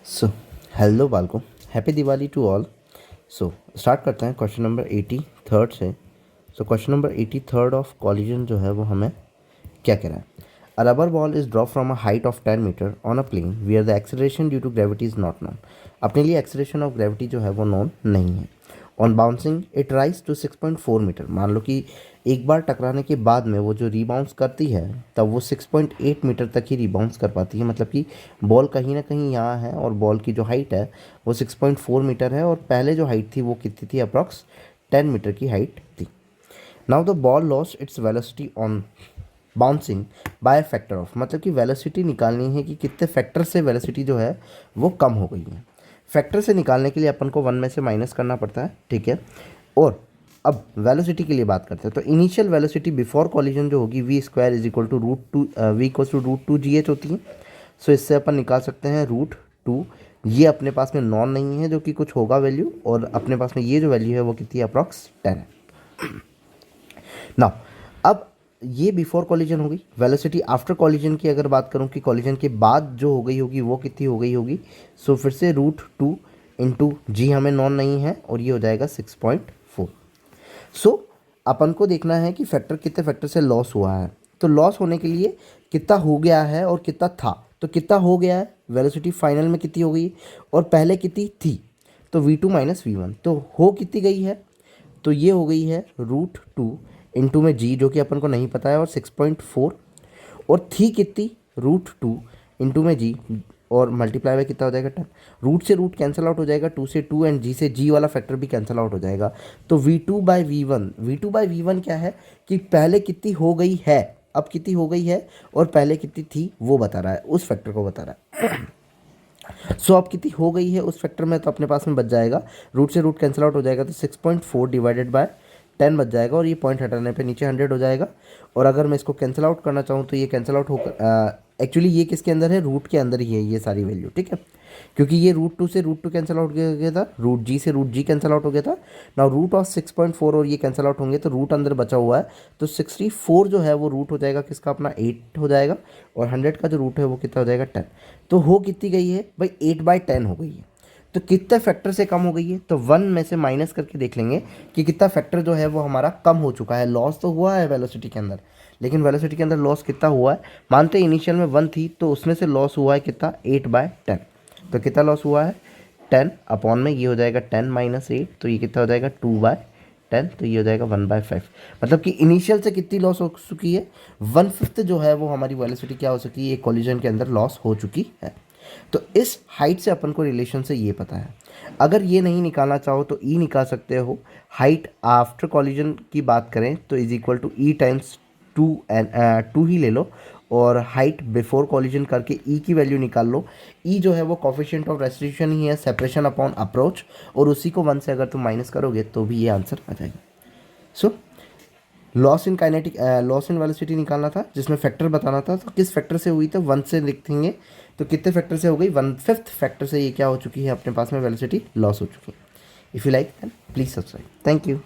सो hello बालको, happy Diwali to all. So start करते हैं क्वेश्चन नंबर 83 से। So question number 83 of collision जो है वो हमें क्या कह रहा है। A rubber ball is drop from a height of 10 metre on a plane where the acceleration due to gravity is not known. अपने लिए एक्सेलरेशन ऑफ ग्रेविटी जो है वो नोन नहीं है। On bouncing it rise to 6.4 metre. मान लो कि एक बार टकराने के बाद में वो जो रीबाउंस करती है तब वो 6.8 मीटर तक ही रीबाउंस कर पाती है। मतलब कि बॉल कहीं ना कहीं यहाँ है और बॉल की जो हाइट है वो 6.4 मीटर है और पहले जो हाइट थी वो कितनी थी, अप्रॉक्स 10 मीटर की हाइट थी। Now the ball lost its velocity on bouncing by factor of. मतलब कि वेलोसिटी निकालनी है कि कितने फैक्टर से वेलोसिटी जो है वो कम हो गई है। फैक्टर से निकालने के लिए अपन को 1 में से माइनस करना पड़ता है, ठीक है। और अब वेलोसिटी के लिए बात करते हैं तो इनिशियल वेलोसिटी बिफोर कॉलिजन जो होगी v² इज इक्वल टू √2 होती है। सो इससे अपन निकाल सकते हैं √2। ये अपने पास में नॉन नहीं है जो कि कुछ होगा वैल्यू, और अपने पास में ये जो वैल्यू है वो कितनी है, अप्रॉक्स 10 है। नाउ अब ये बिफोर कॉलिजन हो गई। वेलोसिटी आफ्टर कॉलिजन की अगर बात करूं कि कॉलिजन के बाद जो हो गई होगी वो कितनी हो गई होगी, सो फिर से √2 इंटू जी हमें नॉन नहीं है और ये हो जाएगा 6.4। सो अपन को देखना है कि फैक्टर कितने फैक्टर से लॉस हुआ है। तो लॉस होने के लिए कितना हो गया है और कितना था, तो कितना हो गया है, वेलोसिटी फाइनल में कितनी हो गई और पहले कितनी थी, तो v2 माइनस वी1। तो हो कितनी गई है, तो ये हो गई है √2 इंटू में जी जो कि अपन को नहीं पता है और 6.4, और थी कितनी, √2 इंटू में जी और मल्टीप्लाई बाय कितना हो जाएगा 10। रूट से रूट कैंसिल आउट हो जाएगा, 2 से 2 एंड जी से जी वाला फैक्टर भी कैंसिल आउट हो जाएगा। तो v2/v1 क्या है कि पहले कितनी हो गई है, अब कितनी हो गई है और पहले कितनी थी वो बता रहा है, उस फैक्टर को बता रहा है। सो अब कितनी हो गई है उस फैक्टर में, तो अपने पास में बच जाएगा, रूट से रूट कैंसिल आउट हो जाएगा तो 6.4 डिवाइडेड बाय 10 बच जाएगा और ये पॉइंट हटाने पे नीचे 100 हो जाएगा। और अगर मैं इसको कैंसिल आउट करना चाहूँ तो ये कैंसिल आउट होकर एक्चुअली ये किसके अंदर है, रूट के अंदर ही है ये सारी वैल्यू, ठीक है। क्योंकि ये √2 से √2 कैंसिल आउट हो गया था, रूट जी से रूट जी कैंसिल आउट हो गया था ना, रूट ऑफ 6.4 और ये कैंसिल आउट होंगे तो रूट अंदर बचा हुआ है, तो 64 जो है वो रूट हो जाएगा किसका, अपना 8 हो जाएगा, और 100 का जो रूट है वो कितना हो जाएगा 10। तो हो कितनी गई है भाई, 8/10 हो गई है। तो कितना फैक्टर से कम हो गई है, तो 1 में से माइनस करके देख लेंगे कि कितना फैक्टर जो है वो हमारा कम हो चुका है। लॉस तो हुआ है वेलोसिटी के अंदर, लेकिन वेलोसिटी के अंदर लॉस कितना हुआ है, मानते इनिशियल में 1 थी तो उसमें से लॉस हुआ है कितना, 8/10। तो कितना लॉस हुआ है, 10 अपॉन में ये हो जाएगा 10 माइनस 8, तो ये कितना हो जाएगा 2/10, तो ये हो जाएगा 1/5। मतलब कि इनिशियल से कितनी लॉस हो चुकी है, 1/5 जो है वो हमारी वेलोसिटी क्या हो सकती है, ये कॉलिजन के अंदर लॉस हो चुकी है। तो इस हाइट से अपन को रिलेशन से ये पता है। अगर ये नहीं निकालना चाहो तो ई निकाल सकते हो। हाइट आफ्टर कॉलिजन की बात करें तो is equal to e times 2 ही ले लो, और हाइट बिफोर कॉलिजन करके ई की वैल्यू निकाल लो। ई जो है वो कॉफिशिएंट ऑफ रेस्ट्रिक्शन ही है, सेपरेशन अपॉन अप्रोच, और उसी को 1 से अगर तुम माइनस करोगे तो भी ये आंसर आ जाएगा। सो लॉस इन वेलोसिटी निकालना था जिसमें फैक्टर बताना था, तो किस फैक्टर से हुई, तो 1 से लिखेंगे तो कितने फैक्टर से हो गई, 1/5 फैक्टर से ये क्या हो चुकी है, अपने पास में वेलोसिटी लॉस हो चुकी है। If you like please subscribe. Thank you.